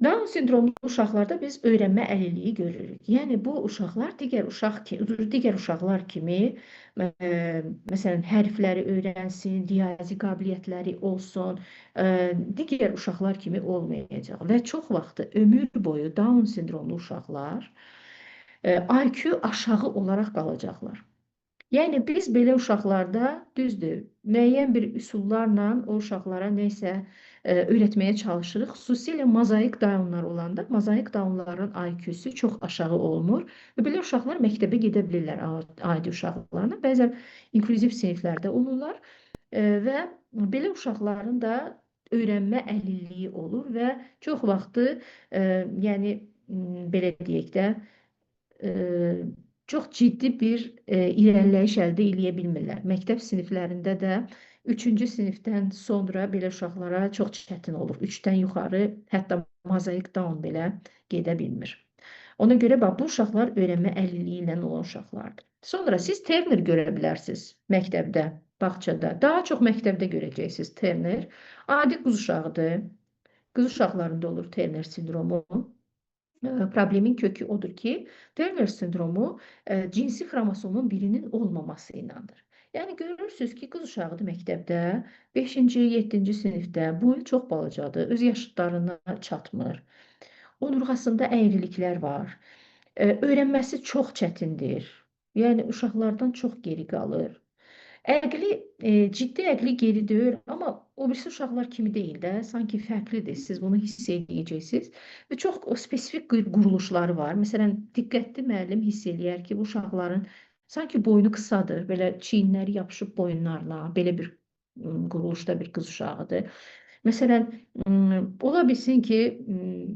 Down sindromlu uşaqlarda biz öyrənmə əlilliyi görürük. Yəni bu uşaqlar digər uşaqlar kimi məsələn hərfləri öyrənsin, riyazi qabiliyyətləri olsun, digər uşaqlar kimi olmayacaq və çox vaxtı ömür boyu Down sindromlu uşaqlar IQ aşağı olaraq qalacaqlar. Yəni biz belə uşaqlarda düzdür, müəyyən bir üsullarla o uşaqlara nəsə öyrətməyə çalışırıq. Xüsusilə mozaik Downlar olanda, mozaik Downların IQ-su çox aşağı olmur və belə uşaqlar məktəbə gedə bilirlər adi uşaqlarla. Bəzən inklüziv siniflərdə olurlar və belə uşaqların da öyrənmə əlilliyi olur və çox vaxtı yəni belə deyək də çox ciddi bir irəliləyiş əldə edə bilmirlər. Məktəb siniflərində də 3-cü sinifdən sonra belə uşaqlara çox çətin olur. 3-dən yuxarı hətta mozaik Down belə gedə bilmir. Ona görə bax, bu uşaqlar öyrənmə əlilliyi ilə olan uşaqlardır. Sonra siz Turner görə bilərsiniz məktəbdə, bağçada. Daha çox məktəbdə görəcəksiniz Turner. Adi qız uşağıdır. Qız uşaqlarında olur Turner sindromu. Problemin kökü odur ki, Turner sindromu cinsi xromosomun birinin olmaması iləndir. Yəni görürsünüz ki, qız uşağıdır məktəbdə, 5-ci, 7-ci sinifdə, boyu çox balacadır, öz yaşıdlarına çatmır. Onurğasında əyriliklər var. Öyrənməsi çox çətindir. Yəni uşaqlardan çox geri qalır. Əqli, ciddi əqli geri deyil, amma o birisi uşaqlar kimi deyil də, sanki fərqlidir. Siz bunu hiss edəcəksiniz. Və çox spesifik quruluşları var. Məsələn, diqqətli müəllim hiss eləyər ki, bu uşaqların sanki boynu qısadır, belə çiyinləri yapışıb boyunlarına, belə bir quruluşda bir qız uşağıdır. Məsələn, ola bilsin ki,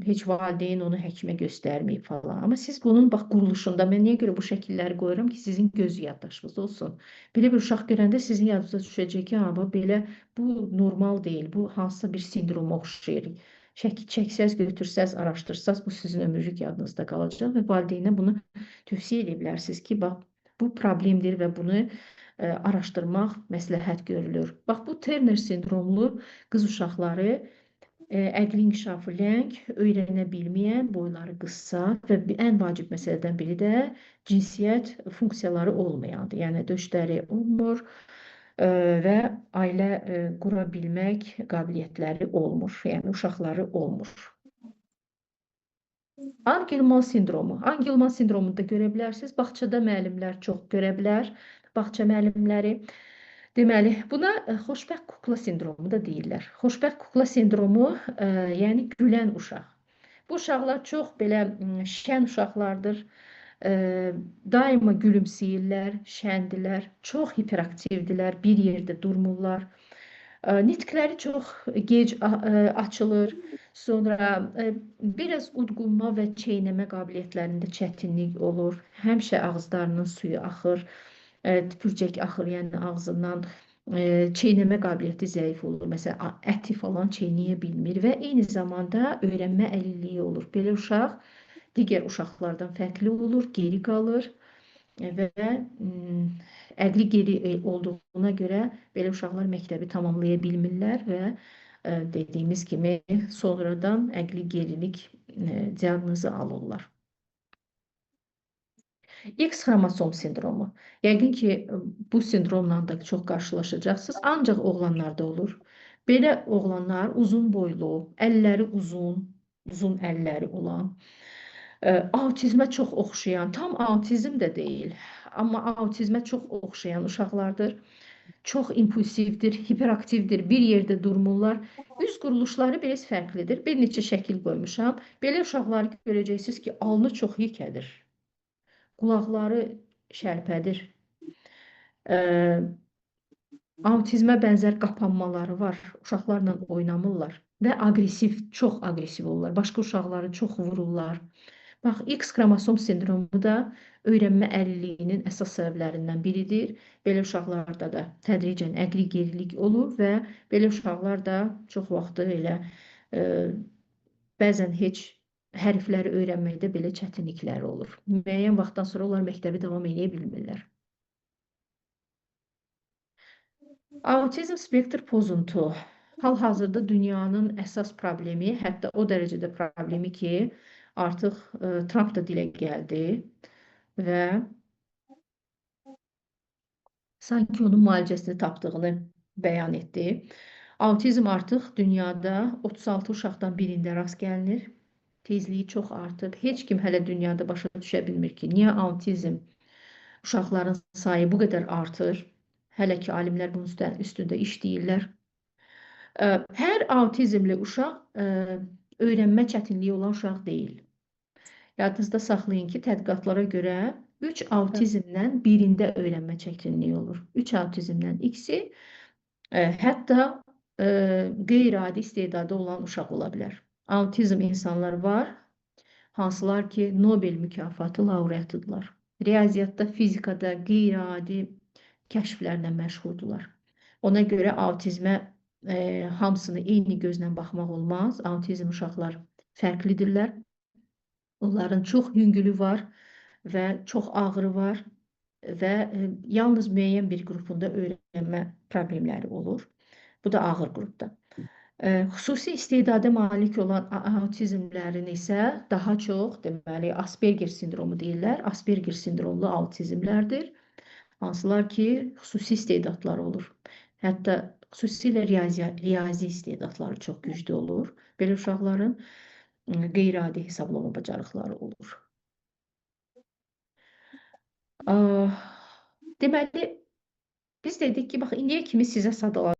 heç valideyn onu həkimə göstərməyib falan. Amma siz bunun bax quruluşunda, mən niyə görə bu şəkilləri qoyuram ki, sizin göz yaddaşınız olsun. Belə bir uşaq görəndə sizin yadınıza düşəcək ki, ha, belə bu normal deyil, bu hansısa bir sindroma oxşayır. Çəksəz, götürsəz, araşdırsaz, bu sizin ömürlük yadınızda qalacaq və valideynə bunu tövsiyə edə bilərsiniz ki, bax, bu problemdir və bunu araşdırmaq məsləhət görülür. Bax, bu Turner sindromlu qız uşaqları əqli inkişafı ləng, öyrənə bilməyən, boyları qısa və ən vacib məsələdən biri də cinsiyyət funksiyaları olmayandır. Yəni döşləri olmur və ailə qura bilmək qabiliyyətləri olmur. Yəni uşaqları olmur. Angelman sindromu. Angelman sindromunu da görə bilərsiniz. Bağçada müəllimlər çox görə bilər. Bağça müəllimləri. Deməli, buna xoşbəxt kukla sindromu da deyirlər. Xoşbəxt kukla sindromu, yəni gülən uşaq. Bu uşaqlar çox belə şən uşaqlardır. Daima gülümsəyirlər, şəndilər, çox hiperaktivdirlər, bir yerdə durmurlar. Nitqləri çox gec açılır. Sonra biraz udqunma və çeynəmə qabiliyyətlərində çətinlik olur. Həmişə ağızlarının suyu axır, tüpürcək axır, yəni ağzından çeynəmə qabiliyyəti zəif olur. Məsələn, əti falan çeynəyə bilmir və eyni zamanda öyrənmə əlilliyi olur. Belə uşaq digər uşaqlardan fərqli olur, geri qalır və əqli geri olduğuna görə belə uşaqlar məktəbi tamamlaya bilmirlər və dediyimiz kimi sonradan əqli gerilik diaqnozu alırlar. X xromosom sindromu. Yəqin ki, bu sindromla da çox qarşılaşacaqsınız, ancaq oğlanlarda olur. Belə oğlanlar uzun boylu, əlləri uzun əlləri olan, autizmə çox oxşayan, tam autizm də deyil, amma autizmə çox oxşayan uşaqlardır. Çox impulsivdir, hiperaktivdir, bir yerdə durmurlar. Üz quruluşları biraz fərqlidir. Bir neçə şəkil qoymuşam. Belə uşaqları görəcəksiniz ki, alnı çox yekədir. Qulaqları şərpədir. Autizmə bənzər qapanmaları var. Uşaqlarla oynamırlar və çox aqressiv olurlar. Başqa uşaqları çox vururlar. Bax, X xromosom sindromu da öyrənmə əlilliyinin əsas səbəblərindən biridir. Belə uşaqlarda da tədricən əqli gerilik olur və belə uşaqlar da çox vaxtı elə bəzən heç hərfləri öyrənməkdə belə çətinlikləri olur. Müəyyən vaxtdan sonra onlar məktəbi davam edə bilmirlər. Autizm spektr pozuntu. hal-hazırda dünyanın əsas problemi, hətta o dərəcədə problemi ki, artıq Tramp da dilə gəldi və sanki onun müalicəsini tapdığını bəyan etdi. Autizm artıq dünyada 36 uşaqdan birində rast gəlinir. Tezliyi çox artıb. Heç kim hələ dünyada başa düşə bilmir ki, niyə autizm uşaqların sayı bu qədər artır. Hələ ki, alimlər bunun üstündə işləyirlər. Hər autizmli uşaq öyrənmə çətinliyi olan uşaq deyil. Yadınızda saxlayın ki, tədqiqatlara görə 3 autizmdən birində öyrənmə çətinliyi olur. 3 autizmdən ikisi hətta qeyri-adi istedadı olan uşaq ola bilər. Autizm insanlar var, hansılar ki, Nobel mükafatı laureatıdırlar. Riyaziyyatda, fizikada qeyri-adi kəşflərlə məşğuldurlar. Ona görə autizmə hamısını eyni gözlə baxmaq olmaz. Autizm uşaqlar fərqlidirlər. Onların çox yüngülü var və çox ağırı var və yalnız müəyyən bir qrupunda öyrənmə problemləri olur. Bu da ağır qrupda. Xüsusi istedada malik olan autizmlərin isə daha çox, deməli, Asperger sindromu deyirlər. Asperger sindromlu autizmlərdir. Hansılar ki, xüsusi istedadları olur. Hətta xüsusilə riyazi istedadları çox güclü olur. Belə uşaqların qeyri-adi hesablama bacarıqları olur. Deməli, biz dedik ki, bax, indiyə kimi sizə sadaladım.